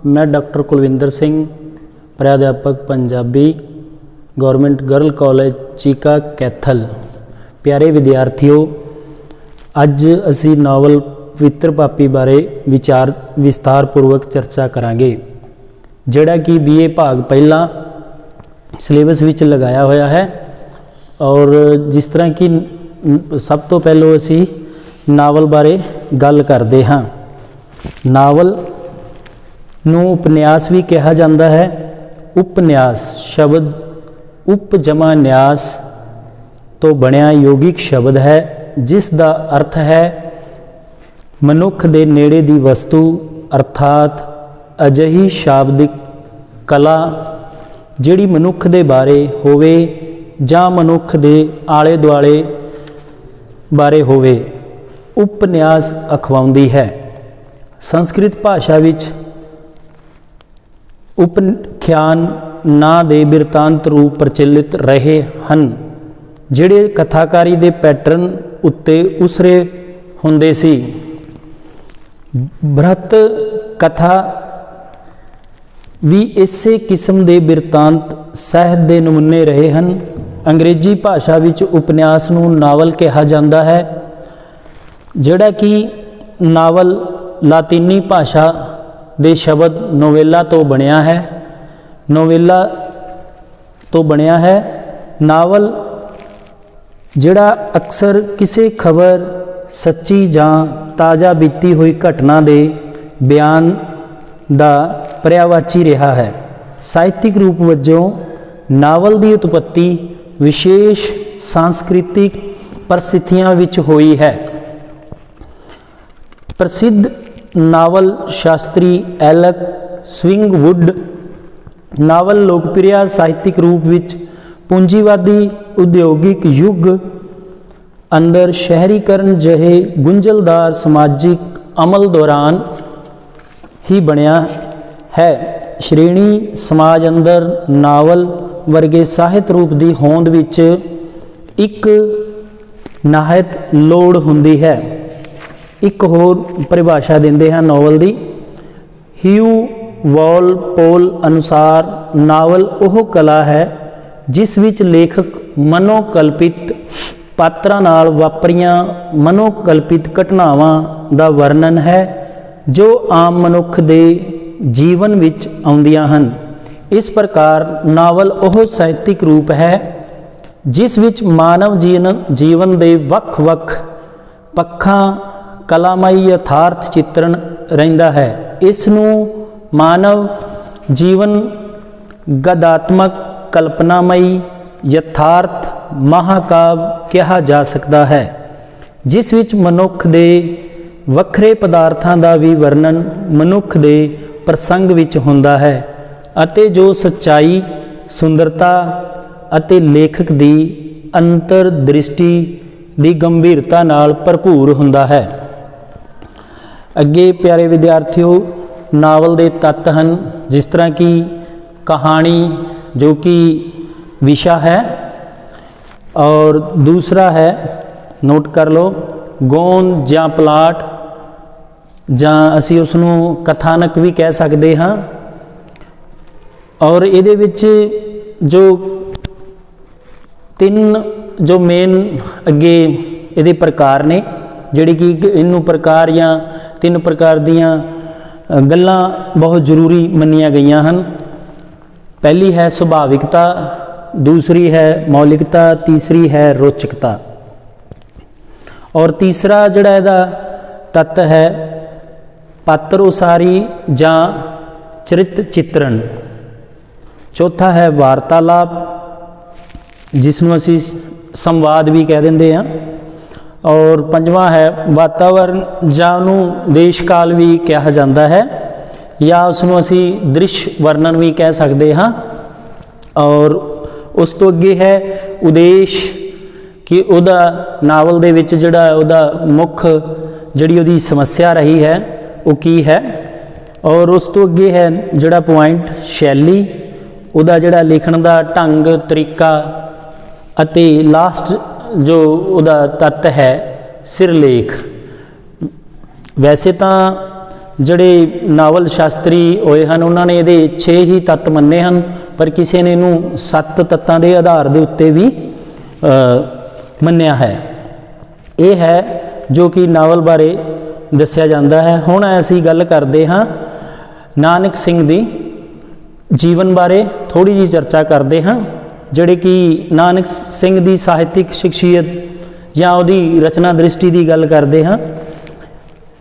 मैं डॉक्टर कुलविंदर सिंह, प्राध्यापक Punjabi, government girl college Chica Kaithal. प्यारे विद्यार्थियों, अज असी नावल पवित्र पापी बारे विस्तारपूर्वक चर्चा करांगे, जिहड़ा कि BA भाग पहला सिलेबस विच लगाया होया है। और जिस तरह कि सब तो पहलों असी नावल बारे गल करते हाँ। नावल नूं उपन्यास भी कहा जाता है। उपन्यास शब्द उप जमा न्यास तो बनिया योगिक शब्द है, जिस दा अर्थ है मनुख दे नेड़े दी वस्तु, अर्थात अजिही शाब्दिक कला जिहड़ी मनुख दे बारे होवे जां मनुख दे आले दुआले बारे होवे, उपन्यास अखवाउंदी है। संस्कृत भाषा विच उपख्यान ਨਾਂ ਦੇ ਬਿਰਤਾਂਤ रूप प्रचलित रहे ਹਨ, ਜਿਹੜੇ ਕਥਾਕਾਰੀ ਦੇ ਪੈਟਰਨ ਉੱਤੇ ਉਸਰੇ ਹੁੰਦੇ ਸੀ। ਬ੍ਰਹਤ ਕਥਾ ਵੀ ਇਸੇ ਕਿਸਮ ਦੇ ਬਿਰਤਾਂਤ ਸਾਹਿਤ ਦੇ ਨਮੂਨੇ ਰਹੇ ਹਨ। ਅੰਗਰੇਜ਼ੀ ਭਾਸ਼ਾ ਵਿੱਚ ਉਪਨਿਆਸ ਨੂੰ ਨਾਵਲ ਕਿਹਾ ਜਾਂਦਾ ਹੈ, ਜਿਹੜਾ ਕਿ ਨਾਵਲ ਲਾਤੀਨੀ ਭਾਸ਼ਾ ਦੇ ਸ਼ਬਦ ਨੋਵੇਲਾ ਤੋਂ ਬਣਿਆ ਹੈ। नोवेला तो बनया है। नावल जिहड़ा अक्सर किसी खबर, सच्ची जां ताज़ा बीती हुई घटना दे बयान दा पर्यायवाची रहा है। ਸਾਹਿਤਿਕ रूप वजों नावल की उत्पत्ति विशेष सांस्कृतिक परिस्थितियों विच हुई है। प्रसिद्ध नावल शास्त्री एलक स्विंगवुड नावल लोकप्रिय ਸਾਹਿਤਿਕ रूप ਵਿੱਚ ਪੂੰਜੀਵਾਦੀ ਉਦਯੋਗਿਕ युग अंदर शहरीकरण जहे गुंझलदार समाजिक अमल दौरान ही बनया है। श्रेणी समाज अंदर नावल वर्गे ਸਾਹਿਤ रूप की होंद विच एक नाहयत लोड़ हुंदी है। एक होर परिभाषा देंदे हैं नावल की। ह्यू वॉलपोल अनुसार नावल ਉਹ कला है जिस विच लेखक मनोकल्पित पात्रां नाल वापरियां मनोकल्पित घटनावां दा वर्णन है, जो आम मनुख दे जीवन विच आउंदियां हन। इस प्रकार नावल ਉਹ ਸਾਹਿਤਿਕ रूप है जिस विच मानव जीवन दे वख-वख पक्षां कलामई यथार्थ चित्रण रहिंदा है। इस नूं मानव जीवन गदात्मक कल्पनामयी यथार्थ महाकाव्य कहा जा सकता है, जिस विच मनुख दे वखरे पदार्थां दा भी वर्णन मनुख दे प्रसंग विच हुंदा है, अते जो सच्चाई, सुंदरता अते लेखक दी अंतरदृष्टि दी गंभीरता नाल भरपूर हुंदा है। अगे प्यारे विद्यार्थियों, नावल दे तत्त हैं जिस तरह की कहानी जो कि विषय है, और दूसरा है, नोट कर लो, गोंद जां प्लाट जां असी उसनूं कथानक भी कह सकते हाँ। और इहदे विच जो तीन जो मेन अगे इहदे प्रकार ने, जिहड़े कि इनू प्रकार या तीन प्रकार दियां गल्लां बहुत जरूरी मन्नियां गईयां हन। पहली है सुभाविकता, दूसरी है मौलिकता, तीसरी है रोचकता, और तीसरा जिहड़ा इहदा तत्त है पात्र उसारी जां चरित्र चित्रण। चौथा है वार्तालाप, जिसनूं असीं संवाद भी कह दिंदे हां, और पंजवां है वातावरण, जानू देश काल भी कहा जाता है, या उसनूं असी दृश्य वर्णन भी कह सकते हाँ। और उस तो अगे है उद्देश, कि उहदा नावल दे विच जिहड़ा उहदा मुख जिहड़ी उहदी समस्या रही है वो की है। और उस तो अगे है जिहड़ा पॉइंट शैली, उहदा जिहड़ा लिखण दा ढंग तरीका, अते लास्ट जो उहदा तत्त है सिरलेख। वैसे तो ਜਿਹੜੇ ਨਾਵਲ ਸ਼ਾਸਤਰੀ ਹੋਏ ਹਨ ਉਹਨਾਂ ਨੇ ਇਹਦੇ 6 ਹੀ ਤੱਤ ਮੰਨੇ ਹਨ, ਪਰ ਕਿਸੇ ਨੇ ਇਹਨੂੰ 7 ਤੱਤਾਂ ਦੇ ਆਧਾਰ ਦੇ ਉੱਤੇ ਵੀ ਮੰਨਿਆ ਹੈ। ਇਹ ਹੈ ਜੋ ਕਿ ਨਾਵਲ ਬਾਰੇ ਦੱਸਿਆ ਜਾਂਦਾ ਹੈ। ਹੁਣ ਅਸੀਂ ਗੱਲ ਕਰਦੇ ਹਾਂ ਨਾਨਕ ਸਿੰਘ ਦੀ ਜੀਵਨ ਬਾਰੇ, ਥੋੜ੍ਹੀ ਜਿਹੀ ਚਰਚਾ ਕਰਦੇ ਹਾਂ, ਜਿਹੜੇ ਕਿ ਨਾਨਕ ਸਿੰਘ ਦੀ ਸਾਹਿਤਿਕ ਸ਼ਖਸੀਅਤ ਜਾਂ ਉਹਦੀ ਰਚਨਾ ਦ੍ਰਿਸ਼ਟੀ ਦੀ ਗੱਲ ਕਰਦੇ ਹਾਂ।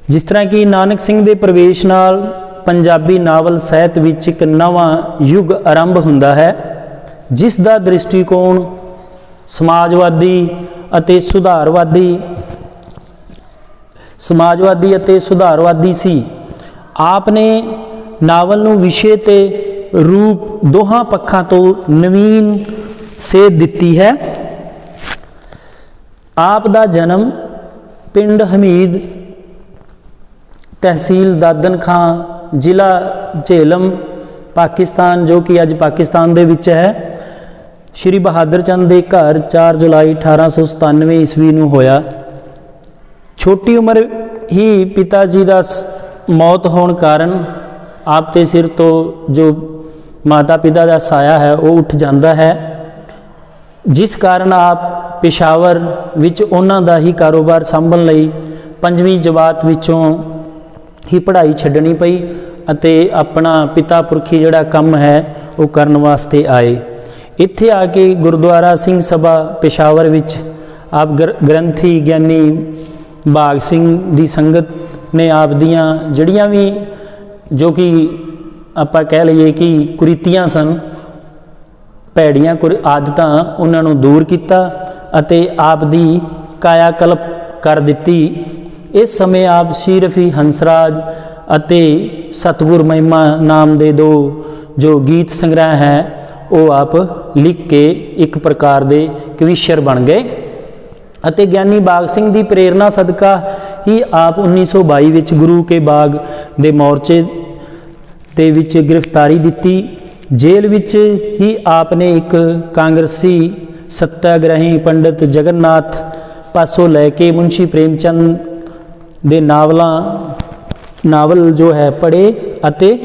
ਜਿਸ ਤਰ੍ਹਾਂ ਕਿ ਨਾਨਕ ਸਿੰਘ ਦੇ ਪ੍ਰਵੇਸ਼ ਨਾਲ ਪੰਜਾਬੀ ਨਾਵਲ ਸਾਹਿਤ ਵਿੱਚ ਇੱਕ ਨਵਾਂ ਯੁੱਗ ਆਰੰਭ ਹੁੰਦਾ ਹੈ, ਜਿਸ ਦਾ ਦ੍ਰਿਸ਼ਟੀਕੋਣ ਸਮਾਜਵਾਦੀ ਅਤੇ ਸੁਧਾਰਵਾਦੀ ਸੀ। ਆਪ ਨੇ ਨਾਵਲ ਨੂੰ ਵਿਸ਼ੇ ਤੇ ਰੂਪ ਦੋਹਾਂ ਪੱਖਾਂ ਤੋਂ ਨਵੀਨ ਸੇਧ ਦਿੱਤੀ ਹੈ। ਆਪ ਦਾ ਜਨਮ ਪਿੰਡ ਹਮੀਦ, ਤਹਿਸੀਲ ਦਾਦਨ ਖਾਂ, ਜ਼ਿਲ੍ਹਾ ਝੇਲਮ, ਪਾਕਿਸਤਾਨ, ਜੋ ਕਿ ਅੱਜ ਪਾਕਿਸਤਾਨ ਦੇ ਵਿੱਚ ਹੈ, ਸ਼੍ਰੀ ਬਹਾਦਰ ਚੰਦ ਦੇ ਘਰ 4 ਜੁਲਾਈ 1897 ਈਸਵੀ ਨੂੰ ਹੋਇਆ। ਛੋਟੀ ਉਮਰ ਹੀ ਪਿਤਾ ਜੀ ਦਾ ਮੌਤ ਹੋਣ ਕਾਰਨ ਆਪ ਦੇ ਸਿਰ ਤੋਂ ਜੋ ਮਾਤਾ ਪਿਤਾ ਦਾ ਸਾਇਆ ਹੈ ਉਹ ਉੱਠ ਜਾਂਦਾ ਹੈ, ਜਿਸ ਕਾਰਨ ਆਪ ਪੇਸ਼ਾਵਰ ਵਿੱਚ ਉਹਨਾਂ ਦਾ ਹੀ ਕਾਰੋਬਾਰ ਸੰਭਲਣ ਲਈ 5ਵੀਂ ਜਮਾਤ ਵਿੱਚੋਂ ਹੀ ਪੜ੍ਹਾਈ ਛੱਡਣੀ ਪਈ ਅਤੇ ਆਪਣਾ ਪਿਤਾ ਪੁਰਖੀ ਜਿਹੜਾ ਕੰਮ ਹੈ ਉਹ ਕਰਨ ਵਾਸਤੇ ਆਏ। ਇੱਥੇ ਆ ਕੇ ਗੁਰਦੁਆਰਾ ਸਿੰਘ ਸਭਾ ਪੇਸ਼ਾਵਰ ਵਿੱਚ ਆਪ ਗ੍ਰੰਥੀ ਗਿਆਨੀ ਭਾਗ ਸਿੰਘ ਦੀ ਸੰਗਤ ਨੇ ਆਪ ਦੀਆਂ ਜਿਹੜੀਆਂ ਵੀ ਜੋ ਕਿ ਆਪਾਂ ਕਹਿ ਲਈਏ ਕਿ ਕੁਰੀਤੀਆਂ ਸਨ, ਭੈੜੀਆਂ ਆਦਤਾਂ, ਉਹਨਾਂ ਨੂੰ ਦੂਰ ਕੀਤਾ ਅਤੇ ਆਪ ਦੀ ਕਾਇਆ ਕਲਪ ਕਰ ਦਿੱਤੀ। ਇਸ ਸਮੇਂ ਆਪ ਸਿਰਫ ਹੀ ਹੰਸਰਾਜ ਅਤੇ ਸਤਿਗੁਰ ਮਹਿਮਾ ਨਾਮ ਦੇ 2 ਜੋ ਗੀਤ ਸੰਗ੍ਰਹਿ ਹੈ ਉਹ ਆਪ ਲਿਖ ਕੇ ਇੱਕ ਪ੍ਰਕਾਰ ਦੇ ਕਵੀਸ਼ਰ ਬਣ ਗਏ ਅਤੇ ਗਿਆਨੀ ਬਾਗ ਸਿੰਘ ਦੀ ਪ੍ਰੇਰਨਾ ਸਦਕਾ ਹੀ ਆਪ 1922 ਵਿੱਚ ਗੁਰੂ ਕੇ ਬਾਗ ਦੇ ਮੋਰਚੇ ਦੇ ਵਿੱਚ ਗ੍ਰਿਫਤਾਰੀ ਦਿੱਤੀ। ਜੇਲ੍ਹ ਵਿੱਚ ਹੀ ਆਪ ਨੇ ਇੱਕ ਕਾਂਗਰਸੀ ਸੱਤਿਆਗ੍ਰਹੀ ਪੰਡਿਤ ਜਗਨਨਾਥ ਪਾਸੋਂ ਲੈ ਕੇ ਮੁਨਸ਼ੀ ਪ੍ਰੇਮਚੰਦ ਦੇ ਨਾਵਲ ਜੋ ਹੈ ਪੜ੍ਹੇ ਅਤੇ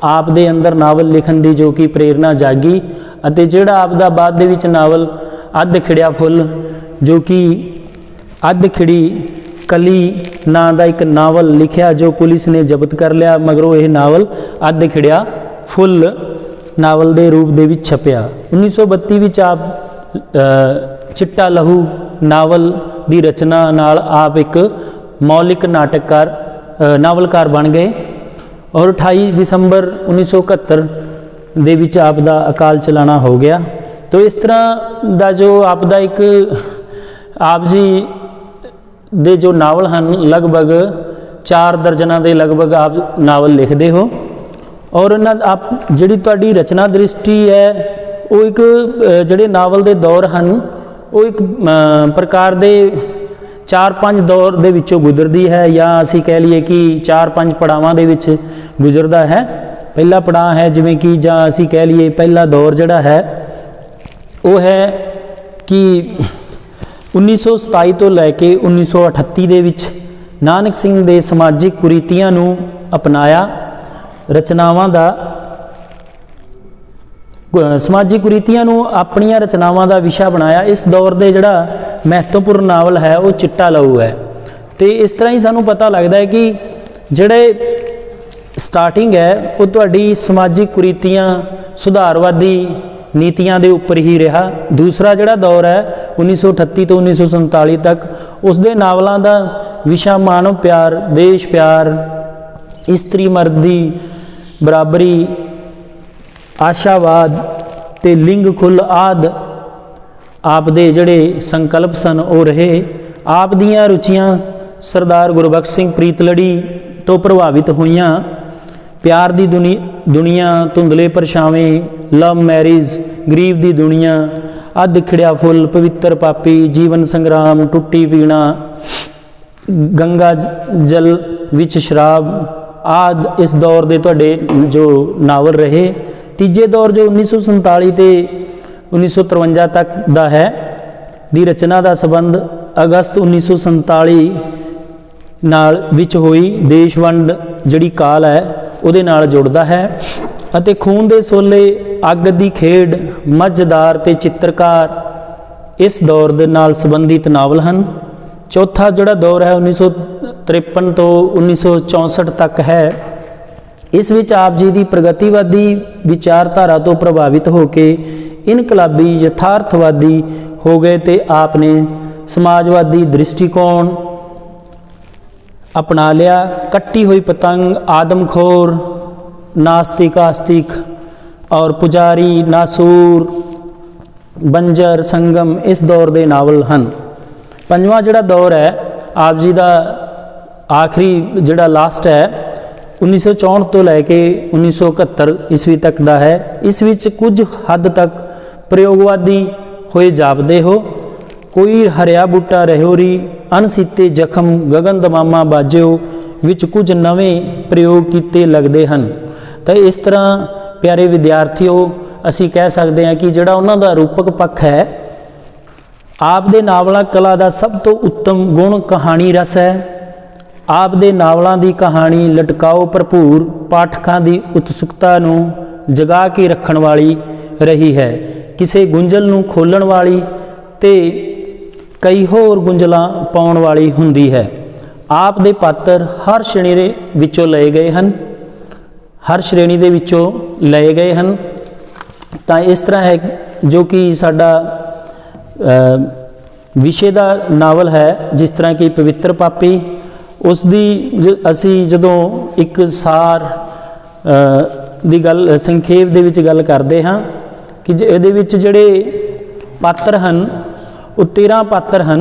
ਆਪ ਦੇ ਅੰਦਰ ਨਾਵਲ ਲਿਖਣ ਦੀ ਜੋ ਕਿ ਪ੍ਰੇਰਨਾ ਜਾਗੀ ਅਤੇ ਜਿਹੜਾ ਆਪ ਦਾ ਬਾਅਦ ਦੇ ਵਿੱਚ ਨਾਵਲ ਅੱਧ ਖਿੜਿਆ ਫੁੱਲ, ਜੋ ਕਿ ਅੱਧ ਖਿੜੀ ਕਲੀ ਨਾਂ ਦਾ ਇੱਕ ਨਾਵਲ ਲਿਖਿਆ ਜੋ ਪੁਲਿਸ ਨੇ ਜ਼ਬਤ ਕਰ ਲਿਆ, ਮਗਰੋਂ ਇਹ ਨਾਵਲ ਅੱਧ ਖਿੜਿਆ ਫੁੱਲ ਨਾਵਲ ਦੇ ਰੂਪ ਦੇ ਵਿੱਚ ਛਪਿਆ। 1932 ਵਿੱਚ ਆਪ ਚਿੱਟਾ ਲਹੂ ਨਾਵਲ ਦੀ ਰਚਨਾ ਨਾਲ ਆਪ ਇੱਕ ਮੌਲਿਕ ਨਾਵਲਕਾਰ ਬਣ ਗਏ ਔਰ 28 ਦਸੰਬਰ 1971 ਦੇ ਵਿੱਚ ਆਪ ਦਾ ਅਕਾਲ ਚਲਾਣਾ ਹੋ ਗਿਆ। ਤੋ ਇਸ ਤਰ੍ਹਾਂ ਦਾ ਜੋ ਆਪ ਦਾ ਇੱਕ ਆਪ ਜੀ ਦੇ ਜੋ ਨਾਵਲ ਹਨ, ਲਗਭਗ 4 ਦਰਜਨਾਂ ਦੇ ਲਗਭਗ ਆਪ ਨਾਵਲ ਲਿਖਦੇ ਹੋ ਔਰ ਇਹਨਾਂ ਆਪ ਜਿਹੜੀ ਤੁਹਾਡੀ ਰਚਨਾ ਦ੍ਰਿਸ਼ਟੀ ਹੈ ਉਹ ਇੱਕ ਜਿਹੜੇ ਨਾਵਲ ਦੇ ਦੌਰ ਹਨ ਉਹ ਇੱਕ ਪ੍ਰਕਾਰ ਦੇ 4-5 ਦੌਰ ਦੇ ਵਿੱਚੋਂ ਗੁਜ਼ਰਦੀ ਹੈ, ਜਾਂ ਅਸੀਂ ਕਹਿ ਲਈਏ ਕਿ 4-5 ਪੜਾਵਾਂ ਦੇ ਵਿੱਚ ਗੁਜ਼ਰਦਾ ਹੈ। ਪਹਿਲਾ ਪੜਾਅ ਹੈ ਜਿਵੇਂ ਕਿ ਜਾਂ ਅਸੀਂ ਕਹਿ ਲਈਏ ਪਹਿਲਾ ਦੌਰ ਜਿਹੜਾ ਹੈ ਉਹ ਹੈ ਕਿ 1927 ਤੋਂ ਲੈ ਕੇ 1938 ਦੇ ਵਿੱਚ ਨਾਨਕ ਸਿੰਘ ਦੇ ਸਮਾਜਿਕ ਕੁਰੀਤੀਆਂ ਨੂੰ ਅਪਣਾਇਆ, ਸਮਾਜਿਕ ਕੁਰੀਤੀਆਂ ਨੂੰ ਆਪਣੀਆਂ ਰਚਨਾਵਾਂ ਦਾ ਵਿਸ਼ਾ ਬਣਾਇਆ। ਇਸ ਦੌਰ ਦੇ ਜਿਹੜਾ ਮਹੱਤਵਪੂਰਨ ਨਾਵਲ ਹੈ ਉਹ ਚਿੱਟਾ ਲਹੂ ਹੈ। ਤੇ ਇਸ ਤਰ੍ਹਾਂ ਹੀ ਸਾਨੂੰ ਪਤਾ ਲੱਗਦਾ ਹੈ ਕਿ ਜਿਹੜੇ ਸਟਾਰਟਿੰਗ ਹੈ ਉਹ ਤੁਹਾਡੀ ਸਮਾਜਿਕ ਕੁਰੀਤੀਆਂ, ਸੁਧਾਰਵਾਦੀ ਨੀਤੀਆਂ ਦੇ ਉੱਪਰ ਹੀ ਰਿਹਾ। ਦੂਸਰਾ ਜਿਹੜਾ ਦੌਰ ਹੈ 1938 ਤੋਂ 1947 ਤੱਕ, ਉਸ ਦੇ ਨਾਵਲਾਂ ਦਾ ਵਿਸ਼ਾ ਮਾਨਵ ਪਿਆਰ, ਦੇਸ਼ ਪਿਆਰ, ਇਸਤਰੀ ਮਰਦ ਦੀ ਬਰਾਬਰੀ, ਆਸ਼ਾਵਾਦ ਤੇ ਲਿੰਗ ਖੁੱਲ ਆਦਿ ਆਪ ਦੇ ਜਿਹੜੇ ਸੰਕਲਪ ਸਨ ਉਹ ਰਹੇ। ਆਪ ਦੀਆਂ ਰੁਚੀਆਂ ਸਰਦਾਰ ਗੁਰਬਖਸ਼ ਸਿੰਘ ਪ੍ਰੀਤਲੜੀ ਤੋਂ ਪ੍ਰਭਾਵਿਤ ਹੋਈਆਂ। ਪਿਆਰ ਦੀ ਦੁਨੀਆ, ਧੁੰਦਲੇ ਪਰਛਾਵੇਂ, ਲਵ ਮੈਰਿਜ, ਗਰੀਬ ਦੀ ਦੁਨੀਆ, ਅੱਧ ਖਿੜਿਆ ਫੁੱਲ, ਪਵਿੱਤਰ ਪਾਪੀ, ਜੀਵਨ ਸੰਗਰਾਮ, ਟੁੱਟੀ ਪੀਣਾ, ਗੰਗਾ ਜਲ ਵਿੱਚ ਸ਼ਰਾਬ ਆਦਿ ਇਸ ਦੌਰ ਦੇ ਤੁਹਾਡੇ ਜੋ ਨਾਵਲ ਰਹੇ। ਤੀਜੇ ਦੌਰ ਜੋ 1947 ਤੇ 1953 ਤੱਕ ਦਾ ਹੈ ਦੀ ਰਚਨਾ ਦਾ ਸੰਬੰਧ ਅਗਸਤ 1947 ਨਾਲ ਵਿੱਚ ਹੋਈ ਦੇਸ਼ ਵੰਡ ਜਿਹੜੀ ਕਾਲ ਹੈ ਉਹਦੇ ਨਾਲ ਜੁੜਦਾ ਹੈ। ਅਤੇ ਖੂਨ ਦੇ ਸੋਲੇ, ਅੱਗ ਦੀ ਖੇਡ, ਮੱਝਦਾਰ ਤੇ ਚਿੱਤਰਕਾਰ ਇਸ ਦੌਰ ਦੇ ਨਾਲ ਸੰਬੰਧਿਤ ਨਾਵਲ ਹਨ। ਚੌਥਾ ਜਿਹੜਾ ਦੌਰ ਹੈ 1953 ਤੋਂ 1964 ਤੱਕ ਹੈ। ਇਸ ਵਿੱਚ ਆਪ ਜੀ ਦੀ ਪ੍ਰਗਤੀਵਾਦੀ ਵਿਚਾਰਧਾਰਾ ਤੋਂ ਪ੍ਰਭਾਵਿਤ ਹੋ ਕੇ ਇਨਕਲਾਬੀ ਯਥਾਰਥਵਾਦੀ ਹੋ ਗਏ ਤੇ ਆਪ ਨੇ ਸਮਾਜਵਾਦੀ ਦ੍ਰਿਸ਼ਟੀਕੋਣ अपना लिया। कट्टी हुई पतंग, आदमखोर, नास्तिक आस्तिक और पुजारी, नासूर, बंजर, संगम इस दौर के नावल हैं। पंजवां जिहड़ा दौर है आप जी का आखिरी जिहड़ा लास्ट है 1964 तो लैके 1971 ईस्वी तक का है। इस विच कुछ हद तक प्रयोगवादी होए जापदे हो। कोई हरिया बूटा रहोरी, अनसीते जख्म, गगन दमामा बाजिओ विच कुछ नवें प्रयोग किए लगते हैं। तो इस तरह प्यारे विद्यार्थियों असी कह सकते हैं कि जिहड़ा उन्हां दा रूपक पक्ष है आप दे नावलां कला का सब तो उत्तम गुण कहानी रस है। आप दे नावलां दी कहानी लटकाओ भरपूर पाठकां दी उत्सुकता नूं जगा के रखण वाली रही है, किसी गुंजल नूं खोलण वाली ते कई होर गुंजलां पाउण वाली हुंदी है। आप दे पात्र हर श्रेणी दे विचों लए गए हैं, हर श्रेणी दे विचों लए गए हैं। तो इस तरह है जो कि साडा विषय का नावल है, जिस तरह कि पवित्र पापी उसकी असी जदों एक सार दी गल संखेप दे विच गल करते हाँ कि इहदे विच जिहड़े पात्र हैं वो 13 पात्र हैं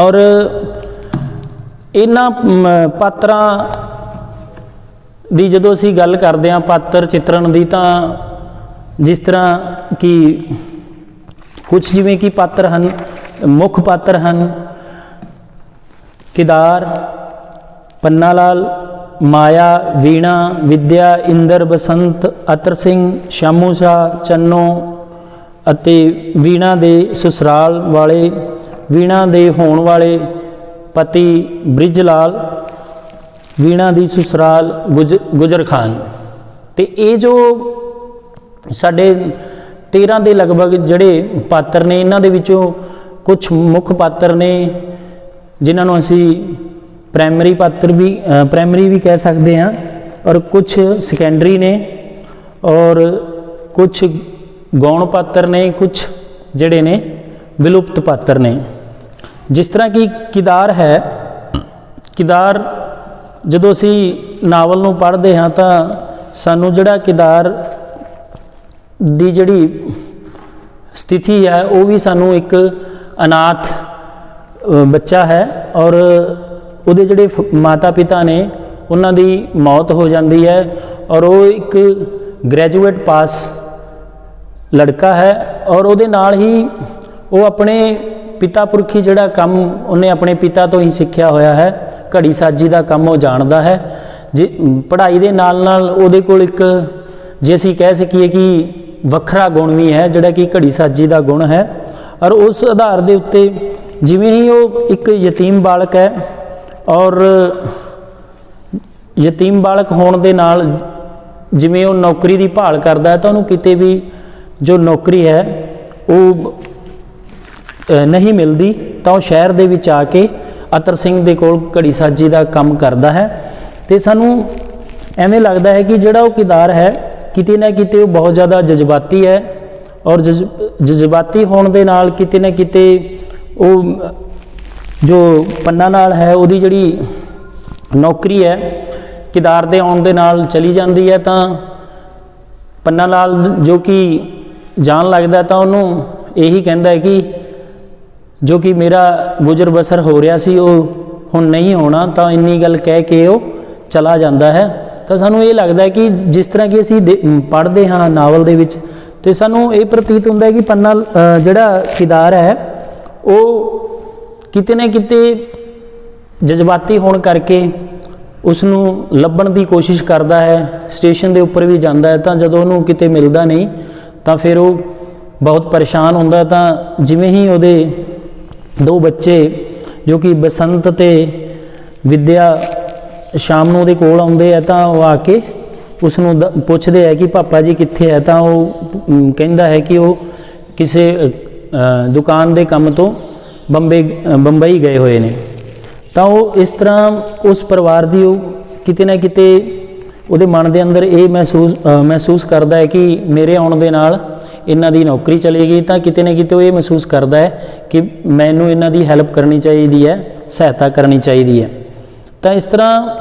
और इन्हां पात्रां दी जदों असीं गल करते हैं पात्र चित्रण दी, तां जिस तरह कि कुछ जिवें कि पात्र हैं मुख पात्र हैं किदार, पन्ना लाल, माया, वीणा, विद्या, इंदर, बसंत, अतर सिंह, शामू शाह, चन्नो ਅਤੇ ਵੀਣਾ ਦੇ ससुराल वाले, ਵੀਣਾ ਦੇ ਹੋਣ ਵਾਲੇ पति ਬ੍ਰਿਜ ਲਾਲ, ਵੀਣਾ ਦੀ ससुराल गुजर खान। तो ये जो साढ़े 13 के लगभग जोड़े पात्र ने इन्हों के विचों कुछ मुख पात्र ने जिन्होंने असी प्राइमरी पात्र भी प्राइमरी कह सकते हैं और कुछ सैकेंडरी ने और कुछ गौण पात्र ने, कुछ जड़े ने विलुप्त पात्र ने। जिस तरह कि किदार है, किदार जदों असी नावल नूं पढ़ते हाँ तो सानू जिहड़ा किदार दी जिहड़ी स्थिति है वो भी सानू एक अनाथ बच्चा है और उहदे जिहड़े माता पिता ने उन्हां दी मौत हो जाती है और वो एक ग्रैजुएट पास लड़का है और उहदे नाल ही वो अपने पिता पुरखी जिहड़ा काम उन्हें अपने पिता तो ही सीखिया होया है, घड़ी साजी का काम वो जानता है। जे पढ़ाई दे नाल नाल उहदे कोल एक जे असीं कह सकीए कि वखरा गुण भी है जिहड़ा कि घड़ी साजी का गुण है। और उस आधार के उत्ते जिवें ही वो एक यतीम बालक है और यतीम बालक होने के नाल जिवें वो नौकरी की भाल करता है तो उन्होंने किते भी जो नौकरी है वो नहीं मिलती तो वह शहर दे विच आके अतर सिंह दे कोल घड़ी साजी का काम करता है। तो सानू एवें लगता है कि जिहड़ा वो किदार है किते ना किते वो बहुत ज़्यादा जज्बाती है और जज्बाती होने के नाल किते ना किते वो जो पन्ना नाल है उहदी जिहड़ी नौकरी है किदार दे आउण दे नाल चली जाती है। तो पन्ना लाल जो कि जान लगता तो उन्होंने यही कहता है कि जो कि मेरा गुजर बसर हो रहा सी वो हुण नहीं होना, तो इन्नी गल कह के वो चला जाता है। तो सानू ये लगता है कि जिस तरह कि असी पढ़ते हाँ नावल दे विच तो सानू ये प्रतीत होंदा है कि पन्ना जिहड़ा किदार है वो किते ना किते जज्बाती होने करके उसनू लभण की कोशिश करता है, स्टेशन के उपर भी जाता है तो जदों उन्होंने किते मिलता नहीं तो फिर वो बहुत परेशान होंदा। तो जिवें ही उहदे दो बच्चे जो कि बसंत ते विद्या ਸ਼ਾਮ ਨੂੰ ਉਹਦੇ ਕੋਲ ਆਉਂਦੇ ਆ ਤਾਂ ਉਹ ਆ ਕੇ ਉਸ ਨੂੰ ਪੁੱਛਦੇ ਆ ਕਿ ਪਾਪਾ ਜੀ ਕਿੱਥੇ ਹੈ, ਤਾਂ ਉਹ ਕਹਿੰਦਾ ਹੈ ਕਿ ਉਹ ਕਿਸੇ ਦੁਕਾਨ ਦੇ ਕੰਮ ਤੋਂ ਬੰਬਈ ਗਏ ਹੋਏ ਨੇ। ਤਾਂ ਉਹ ਇਸ ਤਰ੍ਹਾਂ ਉਸ ਪਰਿਵਾਰ ਦੀ ਉਹ ਕਿਤੇ ਨਾ ਕਿਤੇ ਉਹਦੇ ਮਨ ਦੇ ਅੰਦਰ ਇਹ ਮਹਿਸੂਸ ਕਰਦਾ ਹੈ ਕਿ ਮੇਰੇ ਆਉਣ ਦੇ ਨਾਲ ਇਹਨਾਂ ਦੀ ਨੌਕਰੀ ਚਲੇਗੀ, ਤਾਂ ਕਿਤੇ ਨਾ ਕਿਤੇ ਉਹ ਇਹ ਮਹਿਸੂਸ ਕਰਦਾ ਹੈ ਕਿ ਮੈਨੂੰ ਇਹਨਾਂ ਦੀ ਹੈਲਪ ਕਰਨੀ ਚਾਹੀਦੀ ਹੈ, ਸਹਾਇਤਾ ਕਰਨੀ ਚਾਹੀਦੀ ਹੈ। ਤਾਂ ਇਸ ਤਰ੍ਹਾਂ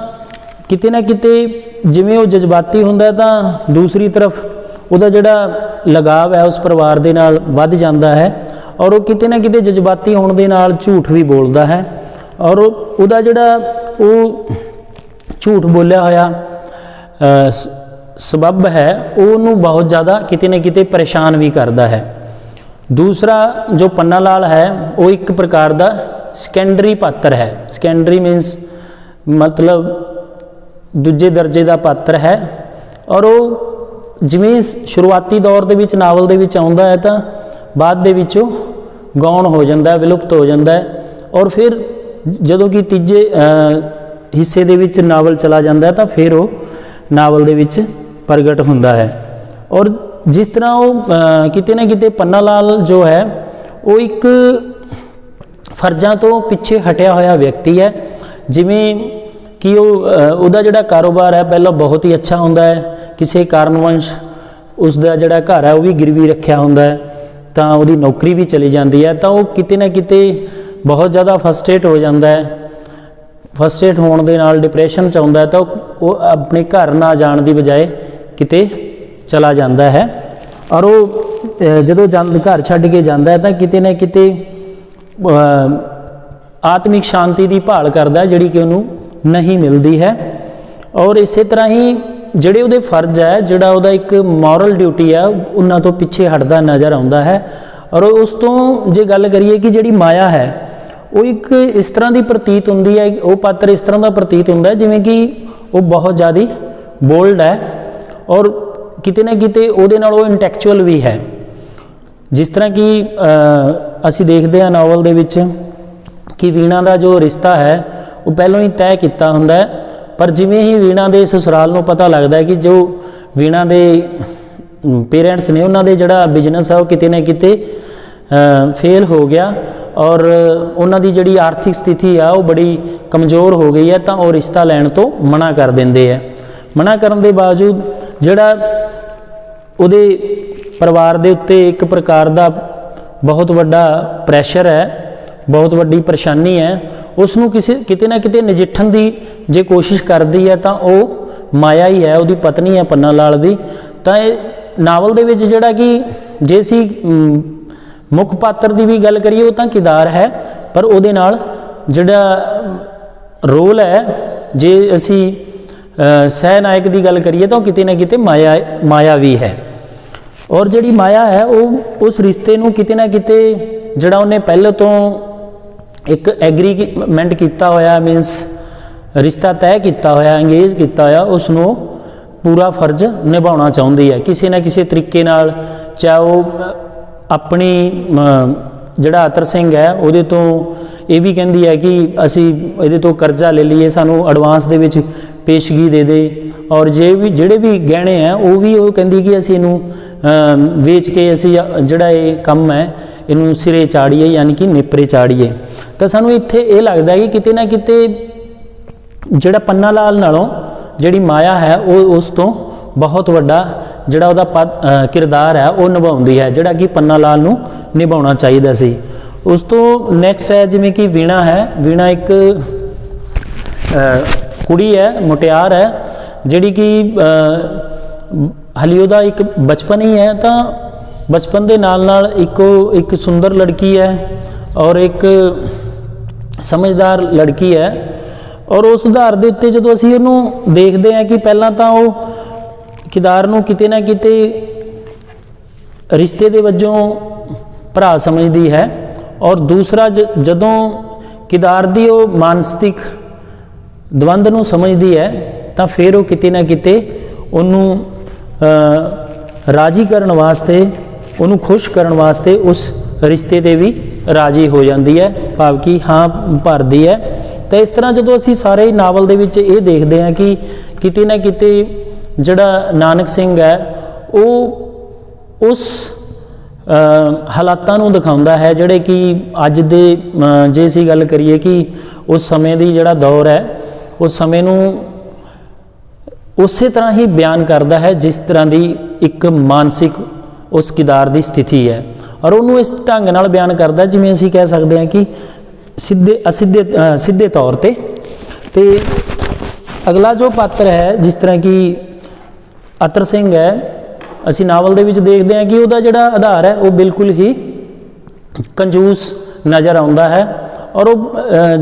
ਕਿਤੇ ਨਾ ਕਿਤੇ ਜਿਵੇਂ ਉਹ ਜਜ਼ਬਾਤੀ ਹੁੰਦਾ ਤਾਂ ਦੂਸਰੀ ਤਰਫ ਉਹਦਾ ਜਿਹੜਾ ਲਗਾਵ ਹੈ ਉਸ ਪਰਿਵਾਰ ਦੇ ਨਾਲ ਵੱਧ ਜਾਂਦਾ ਹੈ, ਔਰ ਉਹ ਕਿਤੇ ਨਾ ਕਿਤੇ ਜਜ਼ਬਾਤੀ ਹੋਣ ਦੇ ਨਾਲ ਝੂਠ ਵੀ ਬੋਲਦਾ ਹੈ, ਔਰ ਉਹਦਾ ਜਿਹੜਾ ਉਹ ਝੂਠ ਬੋਲਿਆ ਹੋਇਆ ਸਬੱਬ ਹੈ ਉਹ ਉਹਨੂੰ ਬਹੁਤ ਜ਼ਿਆਦਾ ਕਿਤੇ ਨਾ ਕਿਤੇ ਪਰੇਸ਼ਾਨ ਵੀ ਕਰਦਾ ਹੈ। ਦੂਸਰਾ ਜੋ ਪੰਨਾ ਲਾਲ ਹੈ ਉਹ ਇੱਕ ਪ੍ਰਕਾਰ ਦਾ ਸੈਕੰਡਰੀ ਪਾਤਰ ਹੈ। ਸੈਕੰਡਰੀ ਮੀਨਸ ਮਤਲਬ ਦੂਜੇ ਦਰਜੇ ਦਾ ਪਾਤਰ ਹੈ, ਔਰ ਉਹ ਜਿਵੇਂ ਸ਼ੁਰੂਆਤੀ ਦੌਰ ਦੇ ਵਿੱਚ ਨਾਵਲ ਦੇ ਵਿੱਚ ਆਉਂਦਾ ਹੈ ਤਾਂ ਬਾਅਦ ਦੇ ਵਿੱਚ ਉਹ ਗੌਣ ਹੋ ਜਾਂਦਾ ਹੈ, ਵਿਲੁਪਤ ਹੋ ਜਾਂਦਾ ਹੈ, ਔਰ ਫਿਰ ਜਦੋਂ ਕਿ ਤੀਜੇ ਹਿੱਸੇ ਦੇ ਵਿੱਚ ਨਾਵਲ ਚਲਾ ਜਾਂਦਾ ਹੈ ਤਾਂ ਫਿਰ ਉਹ ਨਾਵਲ ਦੇ ਵਿੱਚ ਪ੍ਰਗਟ ਹੁੰਦਾ ਹੈ। ਔਰ ਜਿਸ ਤਰ੍ਹਾਂ ਉਹ ਕਿਤੇ ਨਾ ਕਿਤੇ ਪੰਨਾ ਲਾਲ ਜੋ ਹੈ ਉਹ ਇੱਕ ਫਰਜ਼ਾਂ ਤੋਂ ਪਿੱਛੇ ਹਟਿਆ ਹੋਇਆ ਵਿਅਕਤੀ ਹੈ। ਜਿਵੇਂ ਕਿ ਉਹਦਾ ਜਿਹੜਾ ਕਾਰੋਬਾਰ ਹੈ ਪਹਿਲਾਂ ਬਹੁਤ ਹੀ ਅੱਛਾ ਹੁੰਦਾ ਹੈ, ਕਿਸੇ ਕਾਰਨਵੰਸ਼ ਉਸ ਦਾ ਜਿਹੜਾ ਘਰ ਹੈ ਉਹ ਵੀ ਗਿਰਵੀ ਰੱਖਿਆ ਹੁੰਦਾ ਹੈ, ਤਾਂ ਉਹਦੀ ਨੌਕਰੀ ਵੀ ਚਲੀ ਜਾਂਦੀ ਹੈ, ਤਾਂ ਉਹ ਕਿਤੇ ਨਾ ਕਿਤੇ ਬਹੁਤ ਜ਼ਿਆਦਾ ਫਰਸਟ੍ਰੇਟ ਹੋ ਜਾਂਦਾ ਹੈ। ਫਰਸਟ੍ਰੇਟ ਹੋਣ ਦੇ ਨਾਲ ਡਿਪਰੈਸ਼ਨ 'ਚ ਆਉਂਦਾ ਹੈ, ਤਾਂ ਉਹ ਆਪਣੇ ਘਰ ਨਾ ਜਾਣ ਦੀ ਬਜਾਏ ਕਿਤੇ ਚਲਾ ਜਾਂਦਾ ਹੈ, ਔਰ ਉਹ ਜਦੋਂ ਘਰ ਛੱਡ ਕੇ ਜਾਂਦਾ ਹੈ ਤਾਂ ਕਿਤੇ ਨਾ ਕਿਤੇ ਆਤਮਿਕ ਸ਼ਾਂਤੀ ਦੀ ਭਾਲ ਕਰਦਾ ਜਿਹੜੀ ਕਿ ਉਹਨੂੰ ਨਹੀਂ ਮਿਲਦੀ ਹੈ। ਔਰ ਇਸੇ ਤਰ੍ਹਾਂ ਹੀ ਜਿਹੜੇ ਉਹਦੇ ਫਰਜ਼ ਹੈ, ਜਿਹੜਾ ਉਹਦਾ ਇੱਕ ਮੋਰਲ ਡਿਊਟੀ ਹੈ, ਉਹਨਾਂ ਤੋਂ ਪਿੱਛੇ ਹਟਦਾ ਨਜ਼ਰ ਆਉਂਦਾ ਹੈ। ਔਰ ਉਸ ਤੋਂ ਜੇ ਗੱਲ ਕਰੀਏ ਕਿ ਜਿਹੜੀ ਮਾਇਆ ਹੈ ਉਹ ਇੱਕ ਇਸ ਤਰ੍ਹਾਂ ਦੀ ਪ੍ਰਤੀਤ ਹੁੰਦੀ ਹੈ, ਉਹ ਪਾਤਰ ਇਸ ਤਰ੍ਹਾਂ ਦਾ ਪ੍ਰਤੀਤ ਹੁੰਦਾ ਜਿਵੇਂ ਕਿ ਉਹ ਬਹੁਤ ਜ਼ਿਆਦਾ ਬੋਲਡ ਹੈ, ਔਰ ਕਿਤੇ ਨਾ ਕਿਤੇ ਉਹਦੇ ਨਾਲ ਉਹ ਇੰਟੈਕਚੁਅਲ ਵੀ ਹੈ। ਜਿਸ ਤਰ੍ਹਾਂ ਕਿ ਅਸੀਂ ਦੇਖਦੇ ਹਾਂ ਨਾਵਲ ਦੇ ਵਿੱਚ ਕਿ ਵੀਣਾ ਦਾ ਜੋ ਰਿਸ਼ਤਾ ਹੈ ਉਹ ਪਹਿਲਾਂ ਹੀ ਤੈਅ ਕੀਤਾ ਹੁੰਦਾ ਹੈ, ਪਰ ਜਿਵੇਂ ਹੀ ਵੀਣਾ ਦੇ ਸਸੁਰਾਲ ਨੂੰ ਪਤਾ ਲੱਗਦਾ ਹੈ ਕਿ ਜੋ ਵੀਣਾ ਦੇ ਪੇਰੈਂਟਸ ਨੇ ਉਹਨਾਂ ਦੇ ਜਿਹੜਾ ਬਿਜ਼ਨਸ ਹੈ ਉਹ ਕਿਤੇ ਨਾ ਕਿਤੇ ਫੇਲ ਹੋ ਗਿਆ, ਔਰ ਉਹਨਾਂ ਦੀ ਜਿਹੜੀ ਆਰਥਿਕ ਸਥਿਤੀ ਆ ਉਹ ਬੜੀ ਕਮਜ਼ੋਰ ਹੋ ਗਈ ਹੈ, ਤਾਂ ਉਹ ਰਿਸ਼ਤਾ ਲੈਣ ਤੋਂ ਮਨਾ ਕਰ ਦਿੰਦੇ ਹੈ। ਮਨਾ ਕਰਨ ਦੇ ਬਾਵਜੂਦ ਜਿਹੜਾ ਉਹਦੇ ਪਰਿਵਾਰ ਦੇ ਉੱਤੇ ਇੱਕ ਪ੍ਰਕਾਰ ਦਾ ਬਹੁਤ ਵੱਡਾ ਪ੍ਰੈਸ਼ਰ ਹੈ, ਬਹੁਤ ਵੱਡੀ ਪਰੇਸ਼ਾਨੀ ਹੈ, ਉਸ ਨੂੰ ਕਿਤੇ ਨਾ ਕਿਤੇ ਨਜਿੱਠਣ ਦੀ ਜੇ ਕੋਸ਼ਿਸ਼ ਕਰਦੀ ਹੈ ਤਾਂ ਉਹ ਮਾਇਆ ਹੀ ਹੈ, ਉਹਦੀ ਪਤਨੀ ਹੈ ਪੰਨਾ ਲਾਲ ਦੀ। ਤਾਂ ਇਹ ਨਾਵਲ ਦੇ ਵਿੱਚ ਜਿਹੜਾ ਕਿ ਜੇ ਅਸੀਂ ਮੁੱਖ ਪਾਤਰ ਦੀ ਵੀ ਗੱਲ ਕਰੀਏ ਉਹ ਤਾਂ ਕਿਰਦਾਰ ਹੈ, ਪਰ ਉਹਦੇ ਨਾਲ ਜਿਹੜਾ ਰੋਲ ਹੈ ਜੇ ਅਸੀਂ ਸਹਿ ਨਾਇਕ ਦੀ ਗੱਲ ਕਰੀਏ ਤਾਂ ਉਹ ਕਿਤੇ ਨਾ ਕਿਤੇ ਮਾਇਆ ਵੀ ਹੈ। ਔਰ ਜਿਹੜੀ ਮਾਇਆ ਹੈ ਉਹ ਉਸ ਰਿਸ਼ਤੇ ਨੂੰ ਕਿਤੇ ਨਾ ਕਿਤੇ ਜਿਹੜਾ ਉਹਨੇ ਪਹਿਲੇ ਤੋਂ ਇੱਕ ਐਗਰੀਮੈਂਟ ਕੀਤਾ ਹੋਇਆ, ਮੀਨਸ ਰਿਸ਼ਤਾ ਤੈਅ ਕੀਤਾ ਹੋਇਆ, ਇੰਗੇਜ ਕੀਤਾ ਹੋਇਆ, ਉਸ ਨੂੰ ਪੂਰਾ ਫਰਜ਼ ਨਿਭਾਉਣਾ ਚਾਹੁੰਦੀ ਹੈ ਕਿਸੇ ਨਾ ਕਿਸੇ ਤਰੀਕੇ ਨਾਲ। ਚਾਹੇ ਉਹ ਆਪਣੀ ਜਿਹੜਾ ਅਤਰ ਸਿੰਘ ਹੈ ਉਹਦੇ ਤੋਂ ਇਹ ਵੀ ਕਹਿੰਦੀ ਹੈ ਕਿ ਅਸੀਂ ਇਹਦੇ ਤੋਂ ਕਰਜ਼ਾ ਲੈ ਲਈਏ, ਸਾਨੂੰ ਐਡਵਾਂਸ ਦੇ ਵਿੱਚ ਪੇਸ਼ਗੀ ਦੇ ਦੇ, ਔਰ ਜਿਹੜੇ ਵੀ ਗਹਿਣੇ ਹੈ ਉਹ ਵੀ ਉਹ ਕਹਿੰਦੀ ਕਿ ਅਸੀਂ ਇਹਨੂੰ ਵੇਚ ਕੇ ਅਸੀਂ ਜਿਹੜਾ ਇਹ ਕੰਮ ਹੈ ਇਹਨੂੰ ਸਿਰੇ ਚਾੜੀਏ, ਯਾਨੀ ਕਿ ਨੇਪਰੇ ਚਾੜੀਏ। ਤਾਂ ਸਾਨੂੰ ਇੱਥੇ ਇਹ ਲੱਗਦਾ ਕਿ ਕਿਤੇ ਨਾ ਕਿਤੇ ਜਿਹੜਾ ਪੰਨਾ ਲਾਲ ਨਾਲੋਂ ਜਿਹੜੀ ਮਾਇਆ ਹੈ ਉਹ ਉਸ ਤੋਂ ਬਹੁਤ ਵੱਡਾ ਜਿਹੜਾ ਉਹਦਾ ਕਿਰਦਾਰ ਹੈ ਉਹ ਨਿਭਾਉਂਦੀ ਹੈ, ਜਿਹੜਾ ਕਿ ਪੰਨਾ ਲਾਲ ਨੂੰ ਨਿਭਾਉਣਾ ਚਾਹੀਦਾ ਸੀ। ਉਸ ਤੋਂ ਨੈਕਸਟ ਹੈ ਜਿਵੇਂ ਕਿ ਵੀਣਾ ਹੈ। ਵੀਣਾ ਇੱਕ ਕੁੜੀ ਹੈ, ਮੁਟਿਆਰ ਹੈ, ਜਿਹੜੀ ਕਿ ਹਾਲੇ ਉਹਦਾ ਇੱਕ ਬਚਪਨ ਹੀ ਹੈ, ਤਾਂ ਬਚਪਨ ਦੇ ਨਾਲ ਨਾਲ ਇੱਕ ਸੁੰਦਰ ਲੜਕੀ ਹੈ ਔਰ ਇੱਕ ਸਮਝਦਾਰ ਲੜਕੀ ਹੈ। ਔਰ ਉਸ ਆਧਾਰ ਦੇ ਉੱਤੇ ਜਦੋਂ ਅਸੀਂ ਉਹਨੂੰ ਦੇਖਦੇ ਹਾਂ ਕਿ ਪਹਿਲਾਂ ਤਾਂ ਉਹ ਕਿਰਦਾਰ ਨੂੰ ਕਿਤੇ ਨਾ ਕਿਤੇ ਰਿਸ਼ਤੇ ਦੇ ਵਜੋਂ ਭਰਾ ਸਮਝਦੀ ਹੈ, ਔਰ ਦੂਸਰਾ ਜਦੋਂ ਕਿਰਦਾਰ ਦੀ ਉਹ ਮਾਨਸਿਕ ਦਵੰਦ ਨੂੰ ਸਮਝਦੀ ਹੈ ਤਾਂ ਫਿਰ ਉਹ ਕਿਤੇ ਨਾ ਕਿਤੇ ਉਹਨੂੰ ਰਾਜੀ ਕਰਨ ਵਾਸਤੇ, ਉਹਨੂੰ ਖੁਸ਼ ਕਰਨ ਵਾਸਤੇ ਉਸ ਰਿਸ਼ਤੇ 'ਤੇ ਵੀ ਰਾਜੀ ਹੋ ਜਾਂਦੀ ਹੈ, ਭਾਵ ਕਿ ਹਾਂ ਭਰਦੀ ਹੈ ਤਾਂ ਇਸ ਤਰ੍ਹਾਂ ਜਦੋਂ ਅਸੀਂ ਸਾਰੇ ਨਾਵਲ ਦੇ ਵਿੱਚ ਇਹ ਦੇਖਦੇ ਹਾਂ ਕਿ ਕਿਤੇ ਨਾ ਕਿਤੇ ਜਿਹੜਾ ਨਾਨਕ ਸਿੰਘ ਹੈ ਉਹ ਉਸ ਹਾਲਾਤਾਂ ਨੂੰ ਦਿਖਾਉਂਦਾ ਹੈ ਜਿਹੜੇ ਕਿ ਅੱਜ ਦੇ ਜੇ ਅਸੀਂ ਗੱਲ ਕਰੀਏ ਕਿ ਉਸ ਸਮੇਂ ਦੀ ਜਿਹੜਾ ਦੌਰ ਹੈ ਉਸ ਸਮੇਂ ਨੂੰ ਉਸੇ ਤਰ੍ਹਾਂ ਹੀ ਬਿਆਨ ਕਰਦਾ ਹੈ ਜਿਸ ਤਰ੍ਹਾਂ ਦੀ ਇੱਕ ਮਾਨਸਿਕ ਉਸ ਕਿਰਦਾਰ ਦੀ ਸਥਿਤੀ ਹੈ, ਔਰ ਉਹਨੂੰ ਇਸ ਢੰਗ ਨਾਲ ਬਿਆਨ ਕਰਦਾ ਜਿਵੇਂ ਅਸੀਂ ਕਹਿ ਸਕਦੇ ਹਾਂ ਕਿ ਸਿੱਧੇ ਤੌਰ ਤੇ। ਤੇ ਅਗਲਾ ਜੋ ਪਾਤਰ ਹੈ ਜਿਸ ਤਰ੍ਹਾਂ ਕਿ ਅਤਰ ਸਿੰਘ ਹੈ, ਅਸੀਂ ਨਾਵਲ ਦੇ ਵਿੱਚ ਦੇਖਦੇ ਹਾਂ ਕਿ ਉਹਦਾ ਜਿਹੜਾ ਆਧਾਰ ਹੈ ਉਹ ਬਿਲਕੁਲ ਹੀ ਕੰਜੂਸ ਨਜ਼ਰ ਆਉਂਦਾ ਹੈ, ਔਰ ਉਹ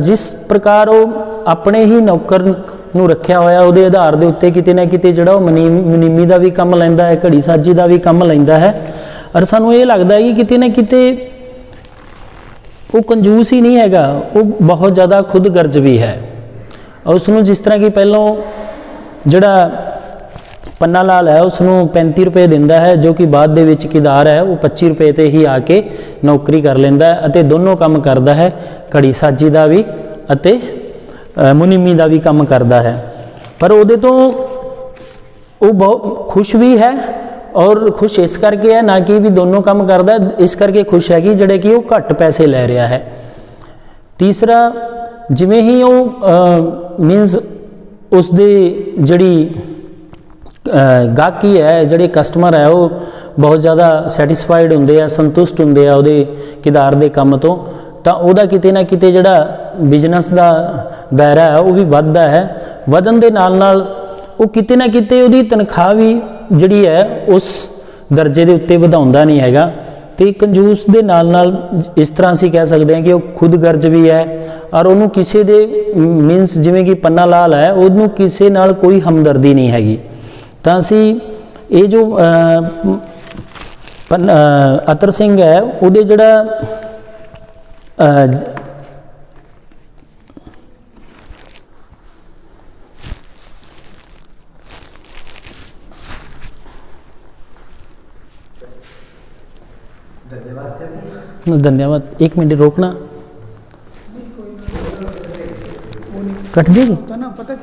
ਜਿਸ ਪ੍ਰਕਾਰ ਉਹ ਆਪਣੇ ਹੀ ਨੌਕਰ ਨੂੰ ਰੱਖਿਆ ਹੋਇਆ ਉਹਦੇ ਆਧਾਰ ਦੇ ਉੱਤੇ ਕਿਤੇ ਨਾ ਕਿਤੇ ਜਿਹੜਾ ਉਹ ਮੁਨੀਮੀ ਦਾ ਵੀ ਕੰਮ ਲੈਂਦਾ ਹੈ, ਘੜੀ ਸਾਜੀ ਦਾ ਵੀ ਕੰਮ ਲੈਂਦਾ ਹੈ, ਔਰ ਸਾਨੂੰ ਇਹ ਲੱਗਦਾ ਹੈ ਕਿ ਕਿਤੇ ਨਾ ਕਿਤੇ ਉਹ ਕੰਜੂਸ ਹੀ ਨਹੀਂ ਹੈਗਾ, ਉਹ ਬਹੁਤ ਜ਼ਿਆਦਾ ਖੁਦਗਰਜ਼ ਵੀ ਹੈ। ਉਸ ਨੂੰ ਜਿਸ ਤਰ੍ਹਾਂ ਕਿ ਪਹਿਲੋਂ ਜਿਹੜਾ ਪੰਨਾ ਲਾਲ ਹੈ ਉਸ ਨੂੰ 35 ਰੁਪਏ ਦਿੰਦਾ ਹੈ, ਜੋ ਕਿ ਬਾਅਦ ਦੇ ਵਿੱਚ ਕਿਰਦਾਰ ਹੈ ਉਹ 25 ਰੁਪਏ 'ਤੇ ਹੀ ਆ ਕੇ ਨੌਕਰੀ ਕਰ ਲੈਂਦਾ ਹੈ ਅਤੇ ਦੋਨੋਂ ਕੰਮ ਕਰਦਾ ਹੈ, ਘੜੀ ਸਾਜੀ ਦਾ ਵੀ ਅਤੇ ਮੁਨੀਮੀ ਦਾ ਵੀ ਕੰਮ ਕਰਦਾ ਹੈ। ਪਰ ਉਹਦੇ ਤੋਂ ਉਹ ਬਹੁਤ ਖੁਸ਼ ਵੀ ਹੈ, ਔਰ ਖੁਸ਼ ਇਸ ਕਰਕੇ ਹੈ ਨਾ ਕਿ ਵੀ ਦੋਨੋਂ ਕੰਮ ਕਰਦਾ, ਇਸ ਕਰਕੇ ਖੁਸ਼ ਹੈ ਕਿ ਜਿਹੜੇ ਕਿ ਉਹ ਘੱਟ ਪੈਸੇ ਲੈ ਰਿਹਾ ਹੈ। ਤੀਸਰਾ, ਜਿਵੇਂ ਹੀ ਉਹ ਮੀਨਸ ਉਸ ਦੀ ਜਿਹੜੀ ਗਾਹਕੀ ਹੈ, ਜਿਹੜੇ ਕਸਟਮਰ ਹੈ ਉਹ ਬਹੁਤ ਜ਼ਿਆਦਾ ਸੈਟੀਸਫਾਈਡ ਹੁੰਦੇ ਆ, ਸੰਤੁਸ਼ਟ ਹੁੰਦੇ ਆ ਉਹਦੇ ਕਿਰਦਾਰ ਦੇ ਕੰਮ ਤੋਂ, ਤਾਂ ਉਹਦਾ ਕਿਤੇ ਨਾ ਕਿਤੇ ਜਿਹੜਾ ਬਿਜ਼ਨਸ ਦਾ ਦਾਇਰਾ ਹੈ ਉਹ ਵੀ ਵੱਧਦਾ ਹੈ। ਵਧਣ ਦੇ ਨਾਲ ਨਾਲ ਉਹ ਕਿਤੇ ਨਾ ਕਿਤੇ ਉਹਦੀ ਤਨਖਾਹ ਵੀ ਜਿਹੜੀ ਹੈ ਉਸ ਦਰਜੇ ਦੇ ਉੱਤੇ ਵਧਾਉਂਦਾ ਨਹੀਂ ਹੈਗਾ। ਅਤੇ ਕੰਜੂਸ ਦੇ ਨਾਲ ਨਾਲ ਇਸ ਤਰ੍ਹਾਂ ਅਸੀਂ ਕਹਿ ਸਕਦੇ ਹਾਂ ਕਿ ਉਹ ਖੁਦਗਰਜ਼ ਵੀ ਹੈ, ਔਰ ਉਹਨੂੰ ਕਿਸੇ ਦੇ ਮੀਨਸ ਜਿਵੇਂ ਕਿ ਪੰਨਾ ਲਾਲ ਹੈ ਉਹਨੂੰ ਕਿਸੇ ਨਾਲ ਕੋਈ ਹਮਦਰਦੀ ਨਹੀਂ ਹੈਗੀ। ਤਾਂ ਅਸੀਂ ਇਹ ਜੋ ਅਤਰ ਸਿੰਘ ਹੈ ਉਹਦੇ ਜਿਹੜਾ धन्यवाद, 1 मिनट रोकना, कट देगी।